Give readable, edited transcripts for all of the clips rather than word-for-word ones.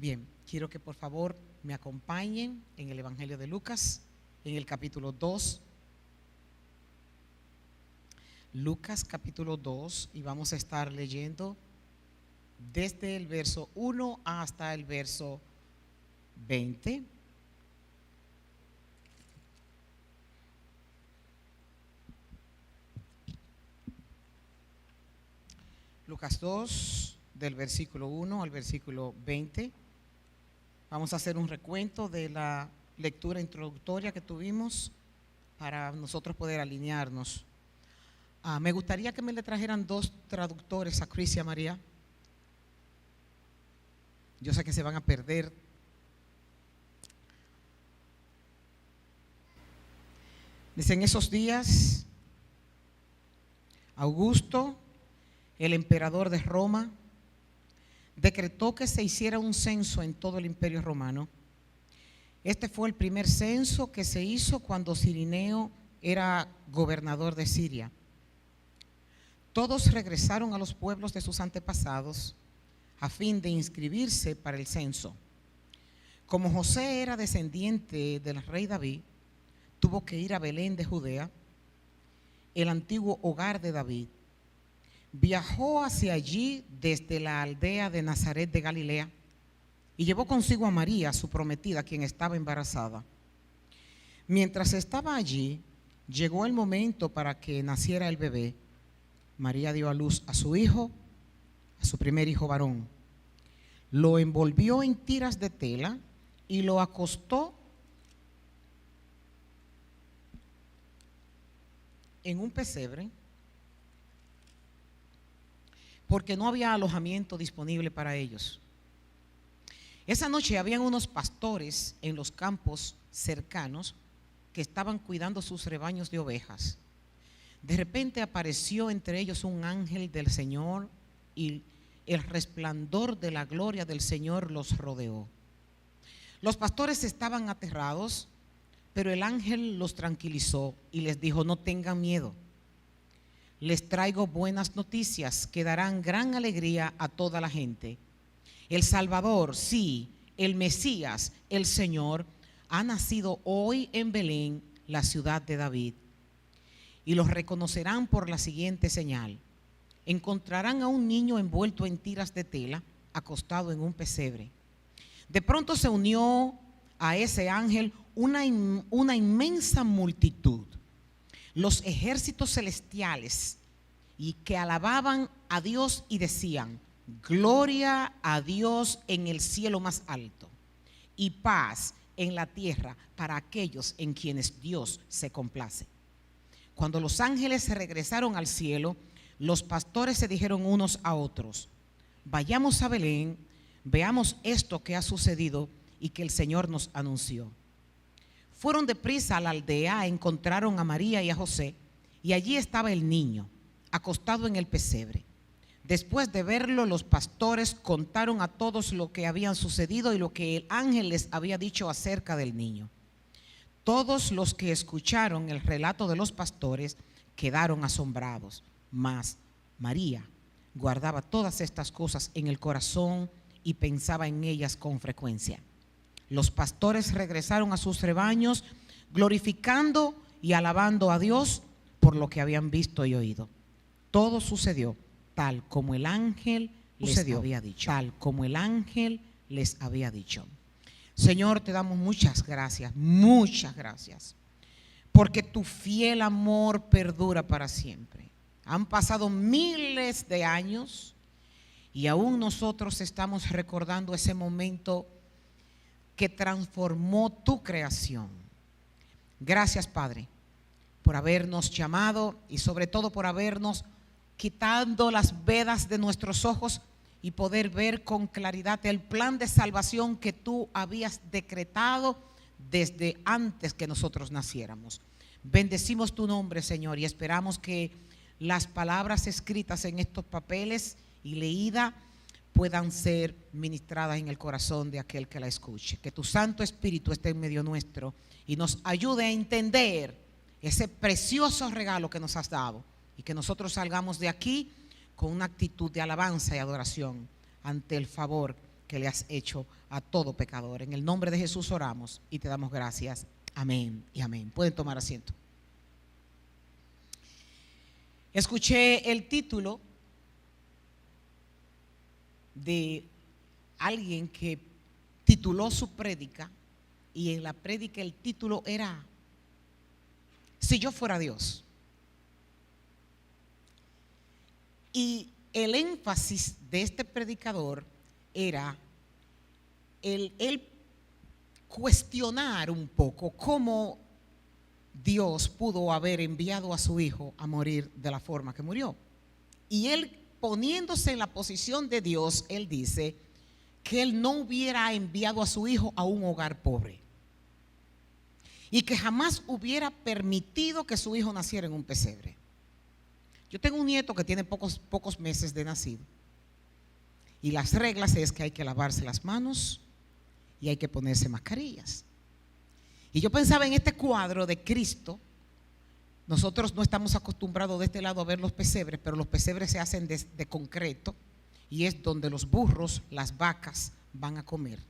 Bien, quiero que por favor me acompañen en el Evangelio de Lucas, en el capítulo 2. Lucas capítulo 2, y vamos a estar leyendo desde el verso 1 hasta el verso 20. Lucas 2, del versículo 1 al versículo 20. Vamos a hacer un recuento de la lectura introductoria que tuvimos para nosotros poder alinearnos. Me gustaría que me le trajeran 2 traductores a Cris y a María. Yo sé que se van a perder. Dice: en esos días, Augusto, el emperador de Roma, decretó que se hiciera un censo en todo el imperio romano. Este fue el primer censo que se hizo cuando Cirineo era gobernador de Siria. Todos regresaron a los pueblos de sus antepasados a fin de inscribirse para el censo. Como José era descendiente del rey David, tuvo que ir a Belén de Judea, el antiguo hogar de David. Viajó hacia allí desde la aldea de Nazaret de Galilea y llevó consigo a María, su prometida, quien estaba embarazada. Mientras estaba allí, llegó el momento para que naciera el bebé. María dio a luz a su hijo, a su primer hijo varón. Lo envolvió en tiras de tela y lo acostó en un pesebre, porque no había alojamiento disponible para ellos. Esa noche habían unos pastores en los campos cercanos que estaban cuidando sus rebaños de ovejas. De repente apareció entre ellos un ángel del Señor y el resplandor de la gloria del Señor los rodeó. Los pastores estaban aterrados, pero el ángel los tranquilizó y les dijo: no tengan miedo. Les traigo buenas noticias que darán gran alegría a toda la gente. El Salvador, sí, el Mesías, el Señor, ha nacido hoy en Belén, la ciudad de David. Y los reconocerán por la siguiente señal: encontrarán a un niño envuelto en tiras de tela, acostado en un pesebre. De pronto se unió a ese ángel una inmensa multitud, los ejércitos celestiales, y que alababan a Dios y decían: gloria a Dios en el cielo más alto y paz en la tierra para aquellos en quienes Dios se complace. Cuando los ángeles regresaron al cielo, los pastores se dijeron unos a otros: vayamos a Belén, veamos esto que ha sucedido y que el Señor nos anunció. Fueron deprisa a la aldea, encontraron a María y a José, y allí estaba el niño, acostado en el pesebre. Después de verlo, los pastores contaron a todos lo que había sucedido y lo que el ángel les había dicho acerca del niño. Todos los que escucharon el relato de los pastores quedaron asombrados, mas María guardaba todas estas cosas en el corazón y pensaba en ellas con frecuencia. Los pastores regresaron a sus rebaños, glorificando y alabando a Dios por lo que habían visto y oído. Todo sucedió tal como el ángel les había dicho. Tal como el ángel les había dicho. Señor, te damos muchas gracias, porque tu fiel amor perdura para siempre. Han pasado miles de años y aún nosotros estamos recordando ese momento que transformó tu creación. Gracias, Padre, por habernos llamado y sobre todo por habernos quitado las vedas de nuestros ojos y poder ver con claridad el plan de salvación que tú habías decretado desde antes que nosotros naciéramos. Bendecimos tu nombre, Señor, y esperamos que las palabras escritas en estos papeles y leídas puedan ser ministradas en el corazón de aquel que la escuche. Que tu Santo Espíritu esté en medio nuestro y nos ayude a entender ese precioso regalo que nos has dado, y que nosotros salgamos de aquí con una actitud de alabanza y adoración ante el favor que que le has hecho a todo pecador. En el nombre de Jesús oramos y te damos gracias. Amén y amén. Pueden tomar asiento. Escuché el título de alguien que tituló su prédica, y en la prédica el título era Si yo fuera Dios. Y el énfasis de este predicador era el cuestionar un poco cómo Dios pudo haber enviado a su hijo a morir de la forma que murió. Y él, poniéndose en la posición de Dios, él dice que él no hubiera enviado a su hijo a un hogar pobre y que jamás hubiera permitido que su hijo naciera en un pesebre. Yo tengo un nieto que tiene pocos meses de nacido, y las reglas es que hay que lavarse las manos y hay que ponerse mascarillas. Y yo pensaba en este cuadro de Cristo. Nosotros no estamos acostumbrados de este lado a ver los pesebres, pero los pesebres se hacen de concreto, y es donde los burros, las vacas van a comer.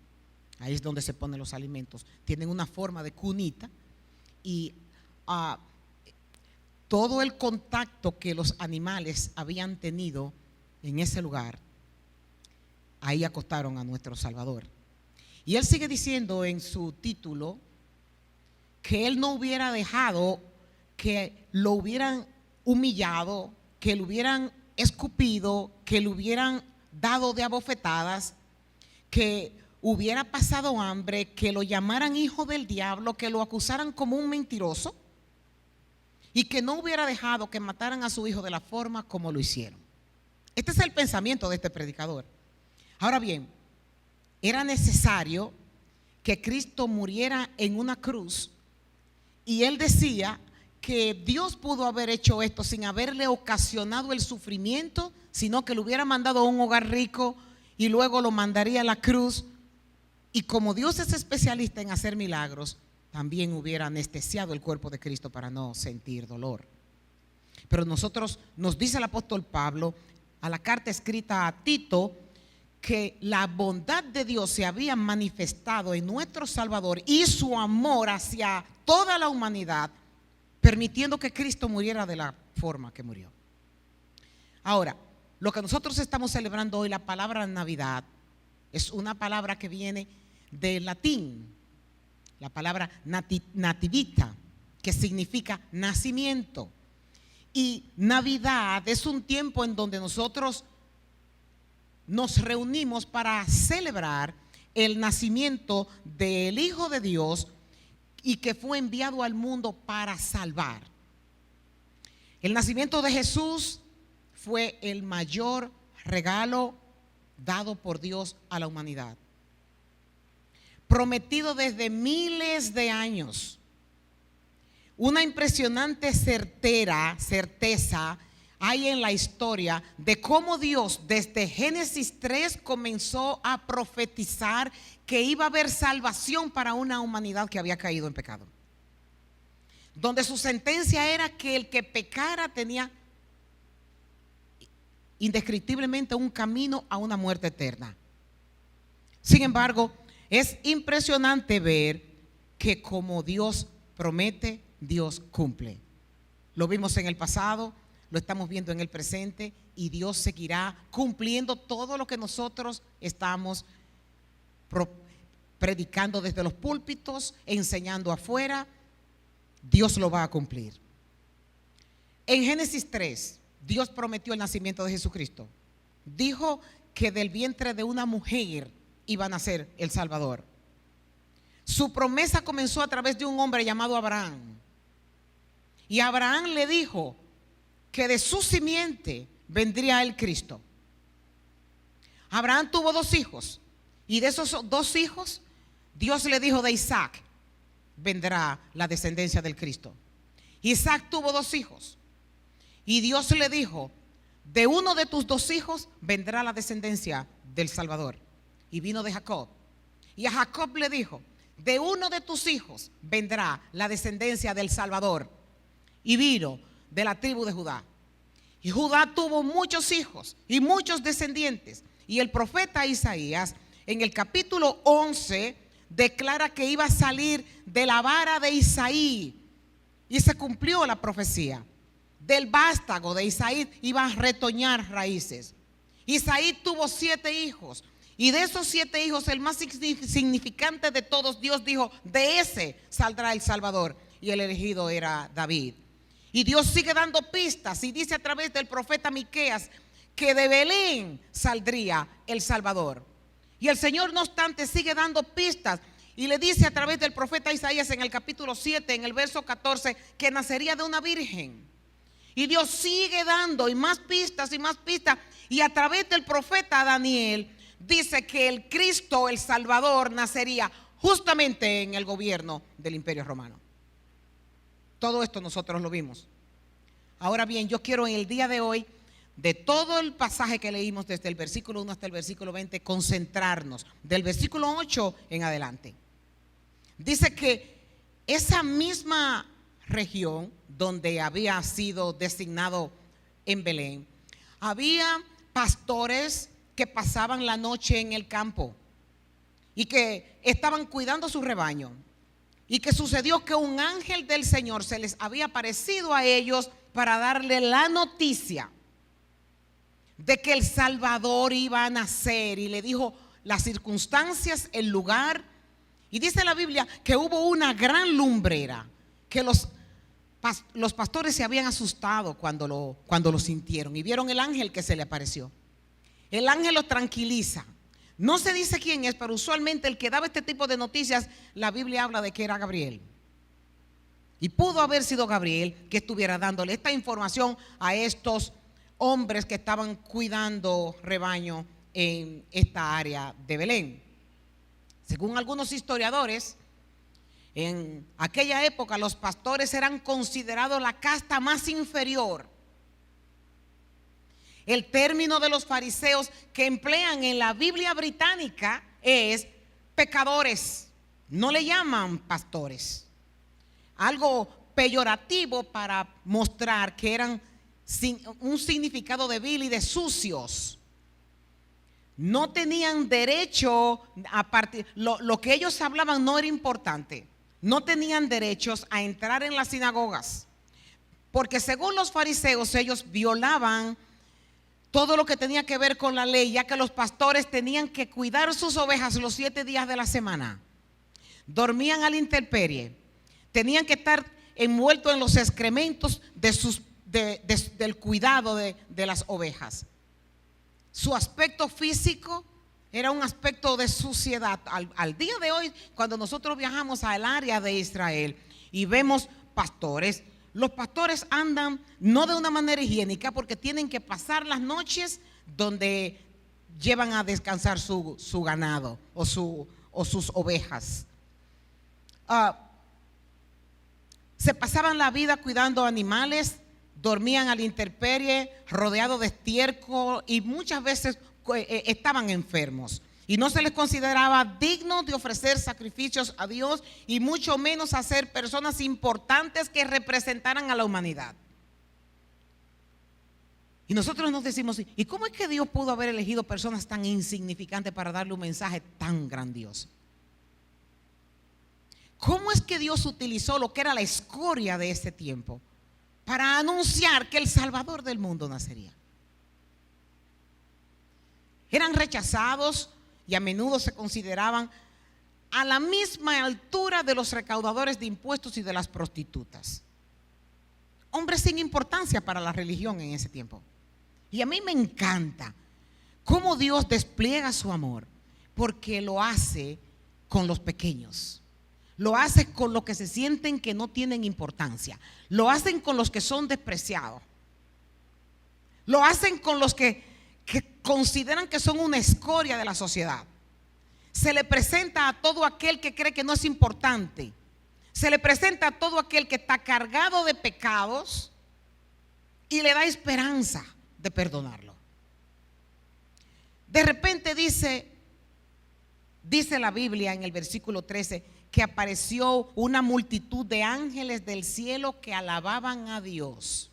Ahí es donde se ponen los alimentos. Tienen una forma de cunita, y todo el contacto que los animales habían tenido en ese lugar, ahí acostaron a nuestro Salvador. Y él sigue diciendo en su título que él no hubiera dejado que lo hubieran humillado, que lo hubieran escupido, que le hubieran dado de abofetadas, que hubiera pasado hambre, que lo llamaran hijo del diablo, que lo acusaran como un mentiroso, y que no hubiera dejado que mataran a su hijo de la forma como lo hicieron. Este es el pensamiento de este predicador. Ahora bien, era necesario que Cristo muriera en una cruz, y él decía que Dios pudo haber hecho esto sin haberle ocasionado el sufrimiento, sino que lo hubiera mandado a un hogar rico y luego lo mandaría a la cruz. Y como Dios es especialista en hacer milagros, también hubiera anestesiado el cuerpo de Cristo para no sentir dolor. Pero nosotros, nos dice el apóstol Pablo a la carta escrita a Tito, que la bondad de Dios se había manifestado en nuestro Salvador y su amor hacia toda la humanidad, permitiendo que Cristo muriera de la forma que murió. Ahora, lo que nosotros estamos celebrando hoy, la palabra Navidad, es una palabra que viene del latín, la palabra nativita, que significa nacimiento. Y Navidad es un tiempo en donde nosotros nos reunimos para celebrar el nacimiento del Hijo de Dios, y que fue enviado al mundo para salvar. El nacimiento de Jesús fue el mayor regalo dado por Dios a la humanidad, prometido desde miles de años. Una impresionante certeza hay en la historia de cómo Dios desde Génesis 3 comenzó a profetizar que iba a haber salvación para una humanidad que había caído en pecado, donde su sentencia era que el que pecara tenía indescriptiblemente un camino a una muerte eterna. Sin embargo, es impresionante ver que como Dios promete, Dios cumple. Lo vimos en el pasado, lo estamos viendo en el presente, y Dios seguirá cumpliendo todo lo que nosotros estamos predicando desde los púlpitos, enseñando afuera. Dios lo va a cumplir. En Génesis 3, Dios prometió el nacimiento de Jesucristo. Dijo que del vientre de una mujer iba a nacer el Salvador. Su promesa comenzó a través de un hombre llamado Abraham. Y Abraham le dijo que de su simiente vendría el Cristo. Abraham tuvo 2 hijos, y de esos 2 hijos, Dios le dijo: de Isaac vendrá la descendencia del Cristo. Isaac tuvo 2 hijos, y Dios le dijo: de uno de tus 2 hijos vendrá la descendencia del Salvador. Y vino de Jacob, y a Jacob le dijo: de uno de tus hijos vendrá la descendencia del Salvador. Y vino de la tribu de Judá. Y Judá tuvo muchos hijos y muchos descendientes. Y el profeta Isaías en el capítulo 11, declara que iba a salir de la vara de Isaí. Y se cumplió la profecía. Del vástago de Isaí iba a retoñar raíces. Isaí tuvo 7 hijos. Y de esos 7 hijos, el más significante de todos, Dios dijo, de ese saldrá el Salvador. Y el elegido era David. Y Dios sigue dando pistas y dice a través del profeta Miqueas que de Belén saldría el Salvador. Y el Señor, no obstante, sigue dando pistas y le dice a través del profeta Isaías en el capítulo 7, en el verso 14, que nacería de una virgen. Y Dios sigue dando y más pistas y más pistas. Y a través del profeta Daniel dice que el Cristo, el Salvador, nacería justamente en el gobierno del Imperio Romano. Todo esto nosotros lo vimos. Ahora bien, yo quiero en el día de hoy, de todo el pasaje que leímos desde el versículo 1 hasta el versículo 20, concentrarnos del versículo 8 en adelante. Dice que esa misma región donde había sido designado en Belén, había pastores que pasaban la noche en el campo y que estaban cuidando su rebaño. Y que sucedió que un ángel del Señor se les había aparecido a ellos para darle la noticia de que el Salvador iba a nacer, y le dijo las circunstancias, el lugar. Y dice la Biblia que hubo una gran lumbrera, que los pastores se habían asustado cuando lo sintieron y vieron el ángel que se le apareció. El ángel los tranquiliza. No se dice quién es, pero usualmente el que daba este tipo de noticias, la Biblia habla de que era Gabriel. Y pudo haber sido Gabriel que estuviera dándole esta información a estos hombres que estaban cuidando rebaño en esta área de Belén. Según algunos historiadores, en aquella época los pastores eran considerados la casta más inferior. El término de los fariseos que emplean en la Biblia británica es pecadores. No le llaman pastores. Algo peyorativo para mostrar que eran un significado de vil y de sucios. No tenían derecho a partir, lo que ellos hablaban no era importante. No tenían derechos a entrar en las sinagogas, porque según los fariseos ellos violaban todo lo que tenía que ver con la ley, ya que los pastores tenían que cuidar sus ovejas los 7 días de la semana. Dormían a la intemperie, tenían que estar envueltos en los excrementos del cuidado de las ovejas. Su aspecto físico era un aspecto de suciedad. Al día de hoy, cuando nosotros viajamos al área de Israel y vemos pastores, los pastores andan no de una manera higiénica, porque tienen que pasar las noches donde llevan a descansar su ganado o sus ovejas. Se pasaban la vida cuidando animales, dormían a la intemperie, rodeados de estiércol, y muchas veces estaban enfermos. Y no se les consideraba dignos de ofrecer sacrificios a Dios, y mucho menos a ser personas importantes que representaran a la humanidad. Y nosotros nos decimos, ¿y cómo es que Dios pudo haber elegido personas tan insignificantes para darle un mensaje tan grandioso? ¿Cómo es que Dios utilizó lo que era la escoria de ese tiempo para anunciar que el Salvador del mundo nacería? Eran rechazados y a menudo se consideraban a la misma altura de los recaudadores de impuestos y de las prostitutas. Hombres sin importancia para la religión en ese tiempo. Y a mí me encanta cómo Dios despliega su amor, porque lo hace con los pequeños. Lo hace con los que se sienten que no tienen importancia. Lo hacen con los que son despreciados. Lo hacen con los que consideran que son una escoria de la sociedad. Se le presenta a todo aquel que cree que no es importante. Se le presenta a todo aquel que está cargado de pecados y le da esperanza de perdonarlo. De repente dice la Biblia en el versículo 13 que apareció una multitud de ángeles del cielo que alababan a Dios.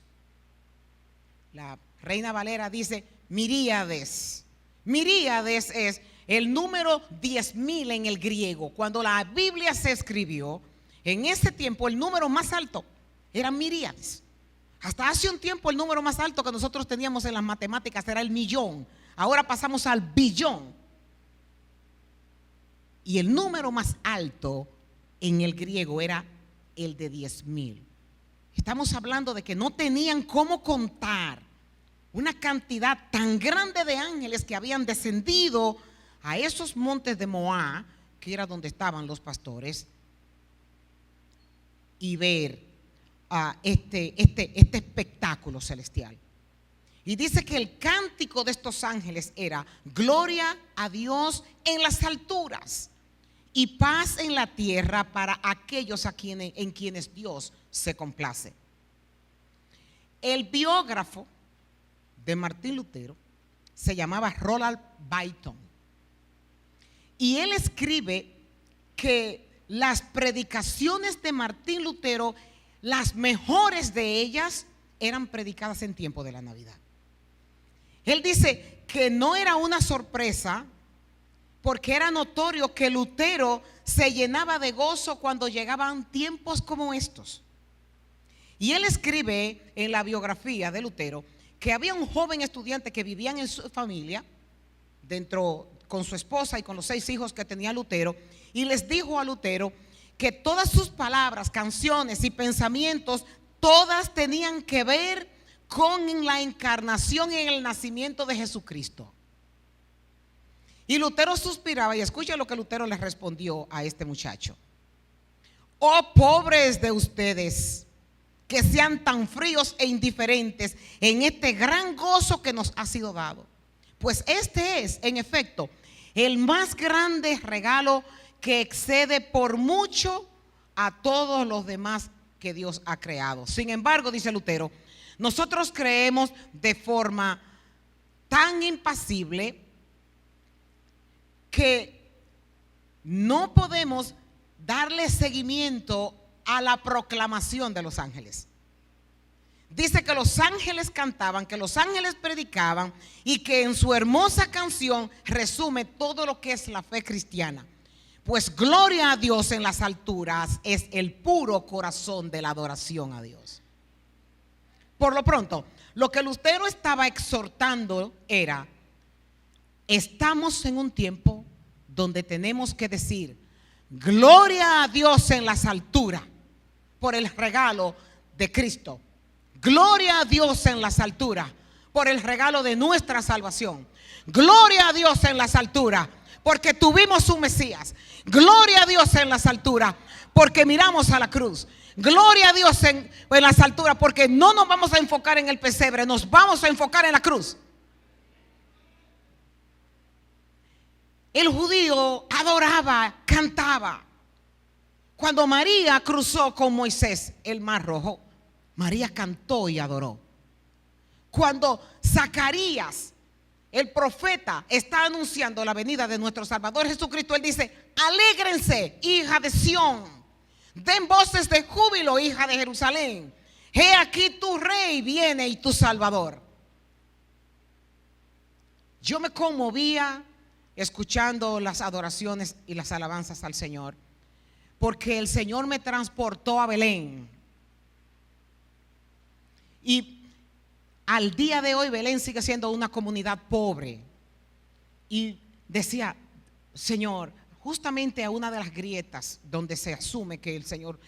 La Reina Valera dice miríades. Miríades es el número 10,000 en el griego, cuando la Biblia se escribió, en ese tiempo el número más alto eran miríades. Hasta hace un tiempo el número más alto que nosotros teníamos en las matemáticas era el millón. Ahora pasamos al billón. Y el número más alto en el griego era el de 10,000. Estamos hablando de que no tenían cómo contar una cantidad tan grande de ángeles que habían descendido a esos montes de Moab, que era donde estaban los pastores, y ver este espectáculo celestial. Y dice que el cántico de estos ángeles era: gloria a Dios en las alturas y paz en la tierra para aquellos en quienes Dios se complace. El biógrafo de Martín Lutero se llamaba Roland Bayton, y él escribe que las predicaciones de Martín Lutero, las mejores de ellas, eran predicadas en tiempo de la Navidad. Él dice que no era una sorpresa, porque era notorio que Lutero se llenaba de gozo cuando llegaban tiempos como estos. Y él escribe en la biografía de Lutero que había un joven estudiante que vivía en su familia, con su esposa y con los 6 hijos que tenía Lutero, y les dijo a Lutero que todas sus palabras, canciones y pensamientos, todas tenían que ver con la encarnación y el nacimiento de Jesucristo. Y Lutero suspiraba, y escucha lo que Lutero le respondió a este muchacho: oh pobres de ustedes, que sean tan fríos e indiferentes en este gran gozo que nos ha sido dado, pues este es, en efecto, el más grande regalo que excede por mucho a todos los demás que Dios ha creado. Sin embargo, dice Lutero, nosotros creemos de forma tan impasible que no podemos darle seguimiento a la proclamación de los ángeles. Dice que los ángeles cantaban, que los ángeles predicaban, y que en su hermosa canción resume todo lo que es la fe cristiana. Pues gloria a Dios en las alturas es el puro corazón de la adoración a Dios. Por lo pronto, lo que Lutero estaba exhortando era: estamos en un tiempo donde tenemos que decir gloria a Dios en las alturas por el regalo de Cristo. Gloria a Dios en las alturas por el regalo de nuestra salvación. Gloria a Dios en las alturas porque tuvimos un Mesías. Gloria a Dios en las alturas porque miramos a la cruz. Gloria a Dios en las alturas porque no nos vamos a enfocar en el pesebre, nos vamos a enfocar en la cruz. El judío adoraba, cantaba. Cuando María cruzó con Moisés el mar rojo, María cantó y adoró. Cuando Zacarías, el profeta, está anunciando la venida de nuestro Salvador Jesucristo, él dice: alégrense, hija de Sión, den voces de júbilo, hija de Jerusalén. He aquí tu rey viene y tu Salvador. Yo me conmovía escuchando las adoraciones y las alabanzas al Señor, porque el Señor me transportó a Belén. Y al día de hoy Belén sigue siendo una comunidad pobre. Y decía: Señor, justamente a una de las grietas donde se asume que el Señor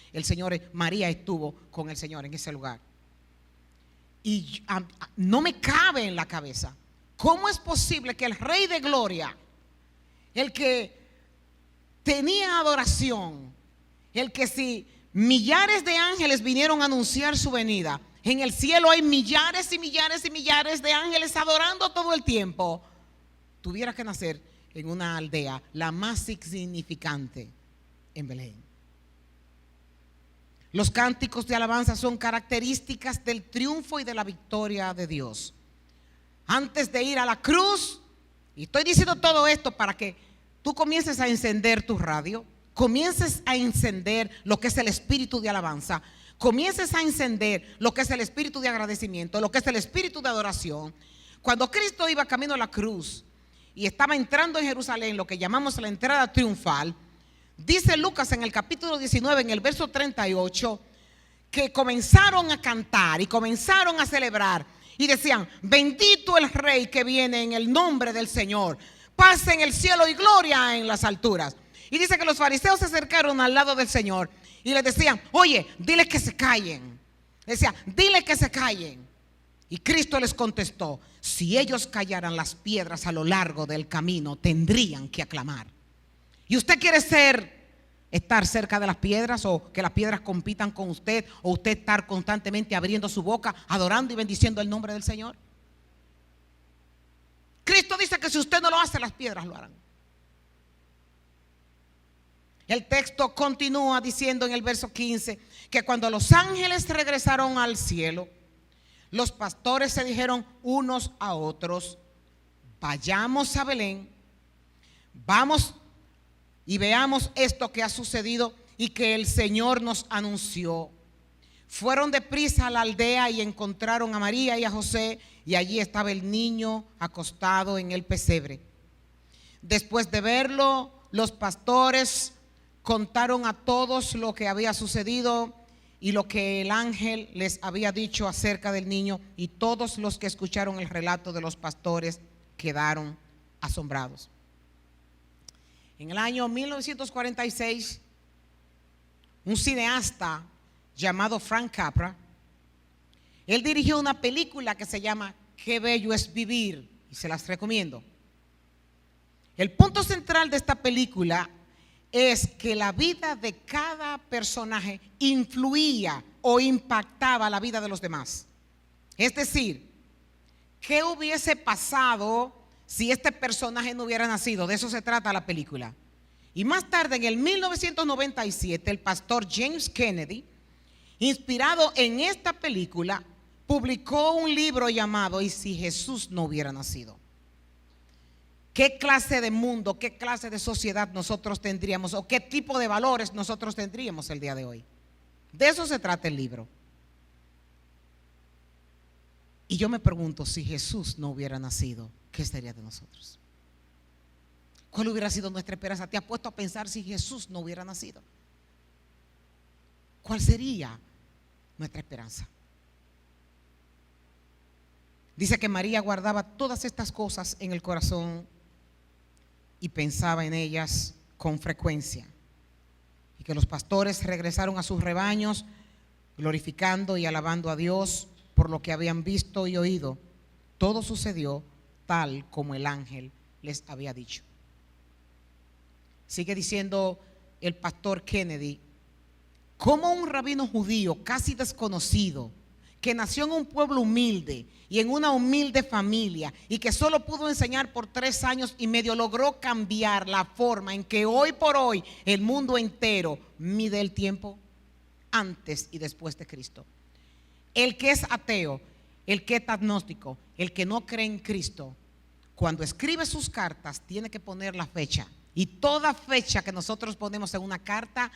María estuvo con el Señor en ese lugar. Y no me cabe en la cabeza cómo es posible que el Rey de Gloria, el que tenía adoración, el que si millares de ángeles vinieron a anunciar su venida, en el cielo hay millares y millares y millares de ángeles adorando todo el tiempo, tuviera que nacer en una aldea, la más insignificante, en Belén. Los cánticos de alabanza son características del triunfo y de la victoria de Dios. Antes de ir a la cruz, y estoy diciendo todo esto para que tú comiences a encender tu radio, comiences a encender lo que es el espíritu de alabanza, comiences a encender lo que es el espíritu de agradecimiento, lo que es el espíritu de adoración. Cuando Cristo iba camino a la cruz y estaba entrando en Jerusalén, lo que llamamos la entrada triunfal, dice Lucas en el capítulo 19, en el verso 38, que comenzaron a cantar y comenzaron a celebrar y decían: bendito el Rey que viene en el nombre del Señor, paz en el cielo y gloria en las alturas. Y dice que los fariseos se acercaron al lado del Señor y le decían: oye, dile que se callen. Decía: dile que se callen. Y Cristo les contestó: si ellos callaran, las piedras a lo largo del camino tendrían que aclamar. ¿Y usted quiere estar cerca de las piedras, o que las piedras compitan con usted, o usted estar constantemente abriendo su boca, adorando y bendiciendo el nombre del Señor? Cristo dice que si usted no lo hace, las piedras lo harán. El texto continúa diciendo en el verso 15 que cuando los ángeles regresaron al cielo, los pastores se dijeron unos a otros: vayamos a Belén, vamos y veamos esto que ha sucedido y que el Señor nos anunció. Fueron deprisa a la aldea y encontraron a María y a José, y allí estaba el niño acostado en el pesebre. Después de verlo, los pastores contaron a todos lo que había sucedido y lo que el ángel les había dicho acerca del niño, y todos los que escucharon el relato de los pastores quedaron asombrados. En el año 1946, un cineasta llamado Frank Capra, él dirigió una película que se llama Qué bello es vivir, y se las recomiendo. El punto central de esta película es que la vida de cada personaje influía o impactaba la vida de los demás. Es decir, ¿qué hubiese pasado si este personaje no hubiera nacido? De eso se trata la película. Y más tarde, en el 1997, el pastor James Kennedy, inspirado en esta película, publicó un libro llamado ¿Y si Jesús no hubiera nacido? ¿Qué clase de mundo, qué clase de sociedad nosotros tendríamos, o qué tipo de valores nosotros tendríamos el día de hoy? De eso se trata el libro. Y yo me pregunto, si Jesús no hubiera nacido, ¿qué sería de nosotros? ¿Cuál hubiera sido nuestra esperanza? ¿Te has puesto a pensar si Jesús no hubiera nacido? ¿Cuál sería nuestra esperanza? Dice que María guardaba todas estas cosas en el corazón y pensaba en ellas con frecuencia, y que los pastores regresaron a sus rebaños glorificando y alabando a Dios por lo que habían visto y oído. Todo sucedió tal como el ángel les había dicho. Sigue diciendo el pastor Kennedy: como un rabino judío casi desconocido, que nació en un pueblo humilde y en una humilde familia, y que solo pudo enseñar por 3 años y medio, logró cambiar la forma en que hoy por hoy el mundo entero mide el tiempo antes y después de Cristo. El que es ateo, el que es agnóstico, el que no cree en Cristo, cuando escribe sus cartas tiene que poner la fecha, y toda fecha que nosotros ponemos en una carta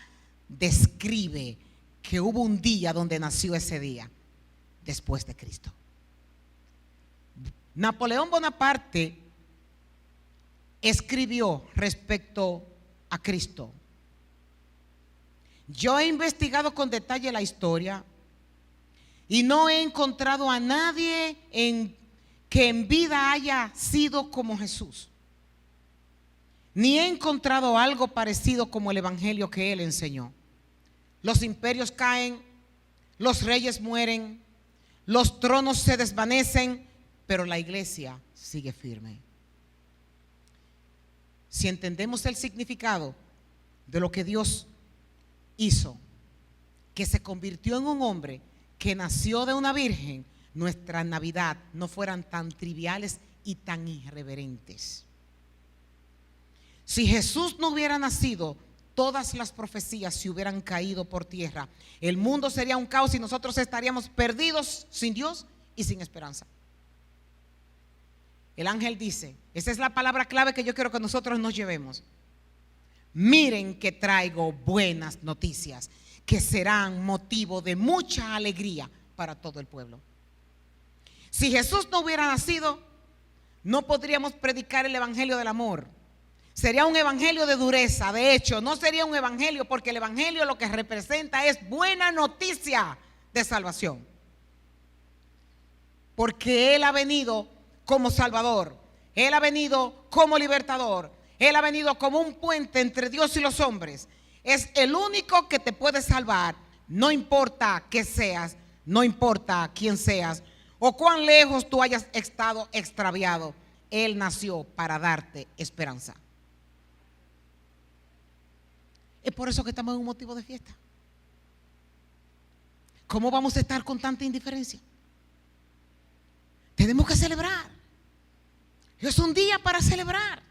describe que hubo un día donde nació ese día después de Cristo. Napoleón Bonaparte escribió respecto a Cristo: yo he investigado con detalle la historia y no he encontrado a nadie que en vida haya sido como Jesús, ni he encontrado algo parecido como el evangelio que él enseñó. Los imperios caen, los reyes mueren, los tronos se desvanecen, pero la iglesia sigue firme. Si entendemos el significado de lo que Dios hizo, que se convirtió en un hombre, que nació de una virgen, nuestra Navidad no fueran tan triviales y tan irreverentes. Si Jesús no hubiera nacido, todas las profecías se hubieran caído por tierra. El mundo sería un caos y nosotros estaríamos perdidos, sin Dios y sin esperanza. El ángel dice, esa es la palabra clave que yo quiero que nosotros nos llevemos: miren que traigo buenas noticias que serán motivo de mucha alegría para todo el pueblo. Si Jesús no hubiera nacido, no podríamos predicar el evangelio del amor. Sería un evangelio de dureza. De hecho, no sería un evangelio, porque el evangelio lo que representa es buena noticia de salvación. Porque Él ha venido como Salvador, Él ha venido como libertador, Él ha venido como un puente entre Dios y los hombres. Es el único que te puede salvar, no importa qué seas, no importa quién seas o cuán lejos tú hayas estado extraviado. Él nació para darte esperanza. Es por eso que estamos en un motivo de fiesta. ¿Cómo vamos a estar con tanta indiferencia? Tenemos que celebrar. Es un día para celebrar.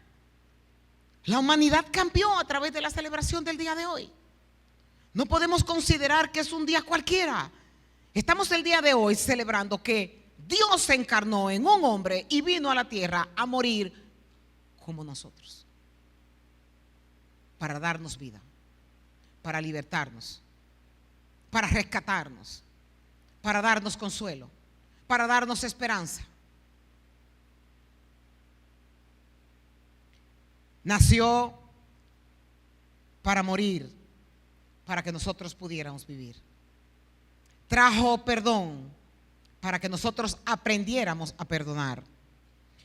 La humanidad cambió a través de la celebración del día de hoy. No podemos considerar que es un día cualquiera. Estamos el día de hoy celebrando que Dios se encarnó en un hombre y vino a la tierra a morir como nosotros, para darnos vida, para libertarnos, para rescatarnos, para darnos consuelo, para darnos esperanza. Nació para morir, para que nosotros pudiéramos vivir. Trajo perdón para que nosotros aprendiéramos a perdonar.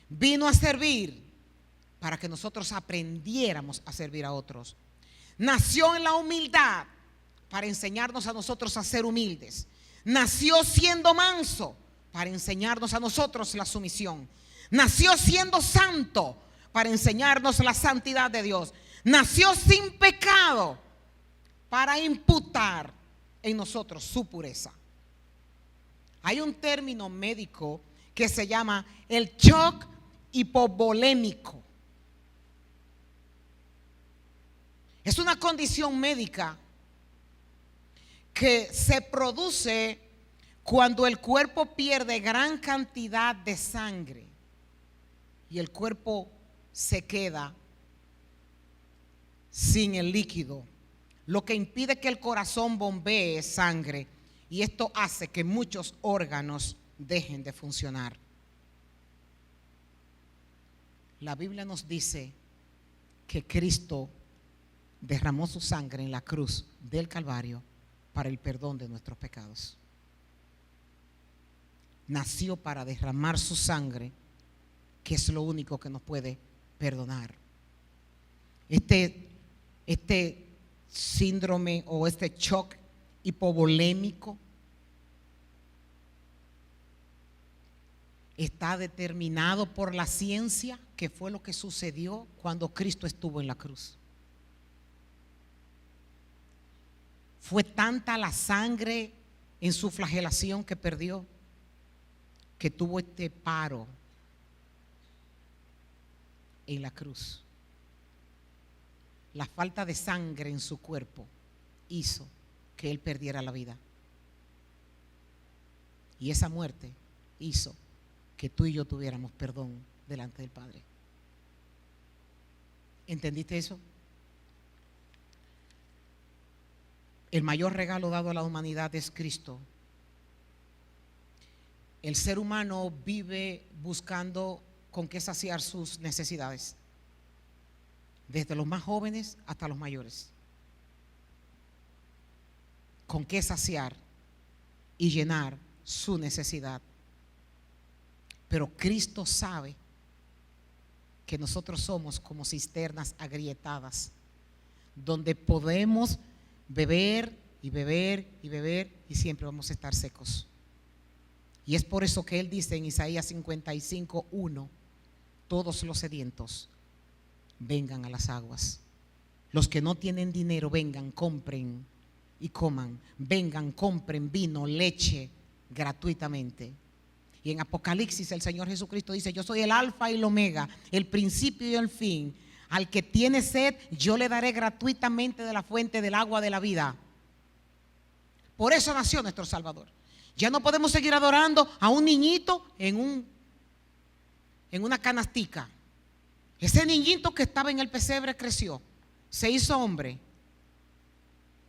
Vino a servir para que nosotros aprendiéramos a servir a otros. Nació en la humildad para enseñarnos a nosotros a ser humildes. Nació siendo manso para enseñarnos a nosotros la sumisión. Nació siendo santo para enseñarnos la santidad de Dios. Nació sin pecado para imputar en nosotros su pureza. Hay un término médico que se llama el shock hipovolémico. Es una condición médica que se produce cuando el cuerpo pierde gran cantidad de sangre y el cuerpo se queda sin el líquido, lo que impide que el corazón bombee sangre, y esto hace que muchos órganos dejen de funcionar. La Biblia nos dice que Cristo derramó su sangre en la cruz del Calvario para el perdón de nuestros pecados. Nació para derramar su sangre, que es lo único que nos puede perdonar. Este síndrome o este shock hipovolémico está determinado por la ciencia, que fue lo que sucedió cuando Cristo estuvo en la cruz. Fue tanta la sangre en su flagelación que perdió, que tuvo este paro en la cruz. La falta de sangre en su cuerpo hizo que él perdiera la vida. Y esa muerte hizo que tú y yo tuviéramos perdón delante del Padre. ¿Entendiste eso? El mayor regalo dado a la humanidad es Cristo. El ser humano vive buscando con qué saciar sus necesidades, desde los más jóvenes hasta los mayores. Con qué saciar y llenar su necesidad. Pero Cristo sabe que nosotros somos como cisternas agrietadas, donde podemos beber y beber y beber y siempre vamos a estar secos. Y es por eso que Él dice en Isaías 55:1: todos los sedientos vengan a las aguas. Los que no tienen dinero, vengan, compren y coman. Vengan, compren vino, leche gratuitamente. Y en Apocalipsis el Señor Jesucristo dice: yo soy el alfa y el omega, el principio y el fin. Al que tiene sed, yo le daré gratuitamente de la fuente del agua de la vida. Por eso nació nuestro Salvador. Ya no podemos seguir adorando a un niñito en una canastica. Ese niñito que estaba en el pesebre creció, se hizo hombre,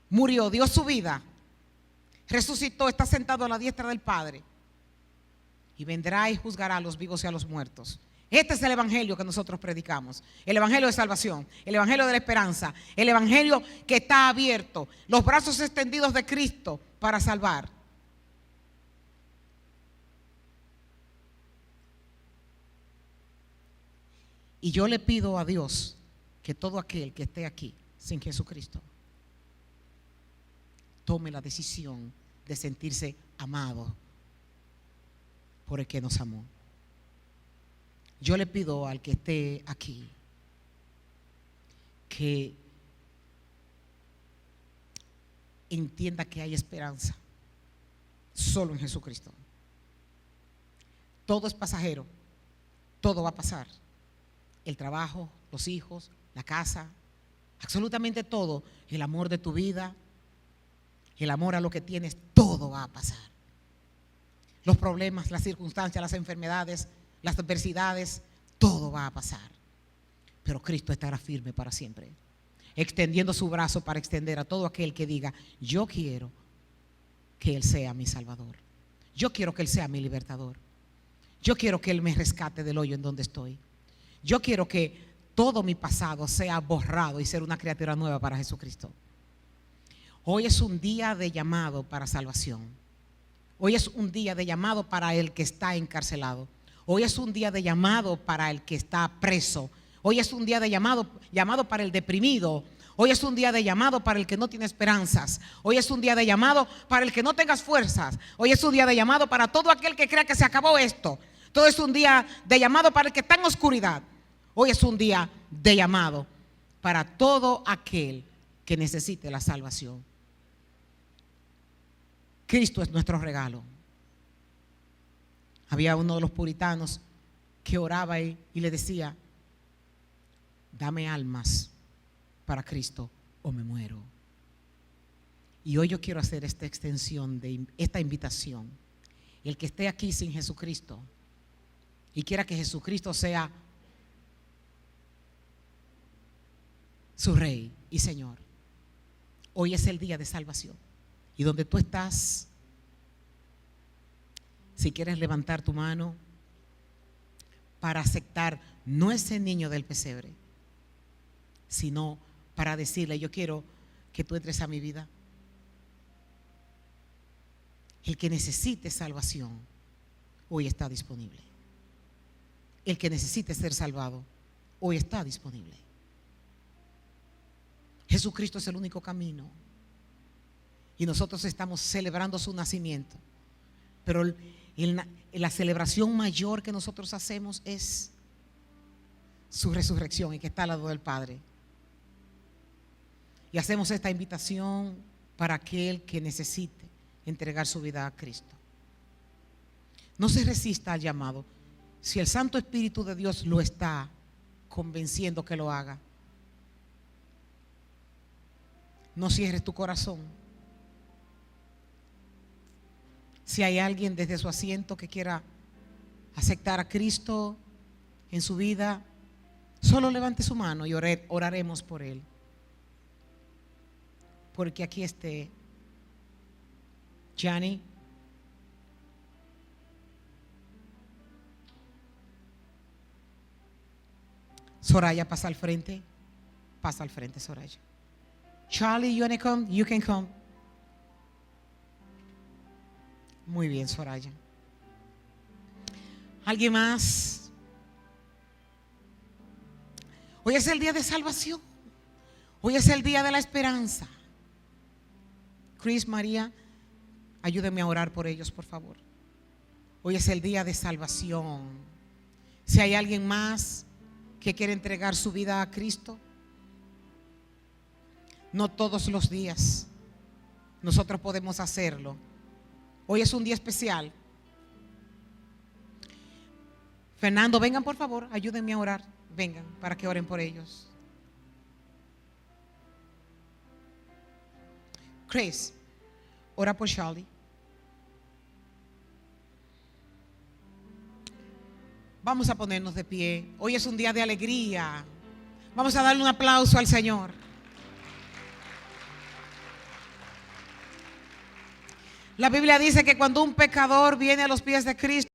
murió, dio su vida, resucitó, está sentado a la diestra del Padre y vendrá y juzgará a los vivos y a los muertos. Este es el evangelio que nosotros predicamos, el evangelio de salvación, el evangelio de la esperanza, el evangelio que está abierto, los brazos extendidos de Cristo para salvar. Y yo le pido a Dios que todo aquel que esté aquí sin Jesucristo tome la decisión de sentirse amado por el que nos amó. Yo le pido al que esté aquí que entienda que hay esperanza solo en Jesucristo. Todo es pasajero, todo va a pasar. El trabajo, los hijos, la casa, absolutamente todo. El amor de tu vida, el amor a lo que tienes, todo va a pasar. Los problemas, las circunstancias, las enfermedades, las adversidades, todo va a pasar. Pero Cristo estará firme para siempre, extendiendo su brazo para extender a todo aquel que diga: yo quiero que Él sea mi Salvador. Yo quiero que Él sea mi libertador. Yo quiero que Él me rescate del hoyo en donde estoy. Yo quiero que todo mi pasado sea borrado y ser una criatura nueva para Jesucristo. Hoy es un día de llamado para salvación. Hoy es un día de llamado para el que está encarcelado. Hoy es un día de llamado para el que está preso. Hoy es un día de llamado para el deprimido. Hoy es un día de llamado para el que no tiene esperanzas. Hoy es un día de llamado para el que no tengas fuerzas. Hoy es un día de llamado para todo aquel que crea que se acabó esto. Todo es un día de llamado para el que está en oscuridad. Hoy es un día de llamado para todo aquel que necesite la salvación. Cristo es nuestro regalo. Había uno de los puritanos que oraba y le decía: dame almas para Cristo o me muero. Y hoy yo quiero hacer esta extensión de esta invitación. El que esté aquí sin Jesucristo y quiera que Jesucristo sea su Rey y Señor, hoy es el día de salvación. Y donde tú estás, si quieres levantar tu mano para aceptar no ese niño del pesebre, sino para decirle: yo quiero que tú entres a mi vida. El que necesite salvación hoy está disponible. El que necesite ser salvado hoy está disponible. Jesucristo es el único camino y nosotros estamos celebrando su nacimiento, pero la celebración mayor que nosotros hacemos es su resurrección, y que está al lado del Padre. Y hacemos esta invitación para aquel que necesite entregar su vida a Cristo. No se resista al llamado. Si el Santo Espíritu de Dios lo está convenciendo que lo haga, no cierres tu corazón. Si hay alguien desde su asiento que quiera aceptar a Cristo en su vida, solo levante su mano y oraremos por él. Porque aquí esté Gianni. Soraya, pasa al frente. Pasa al frente, Soraya. Charlie, you wanna come? You can come. Muy bien, Soraya. ¿Alguien más? Hoy es el día de salvación. Hoy es el día de la esperanza. Chris, María, ayúdenme a orar por ellos, por favor. Hoy es el día de salvación. Si hay alguien más que quiere entregar su vida a Cristo, no todos los días nosotros podemos hacerlo. Hoy es un día especial. Fernando, vengan por favor, ayúdenme a orar. Vengan para que oren por ellos. Chris, ora por Charlie. Vamos a ponernos de pie. Hoy es un día de alegría. Vamos a darle un aplauso al Señor. La Biblia dice que cuando un pecador viene a los pies de Cristo,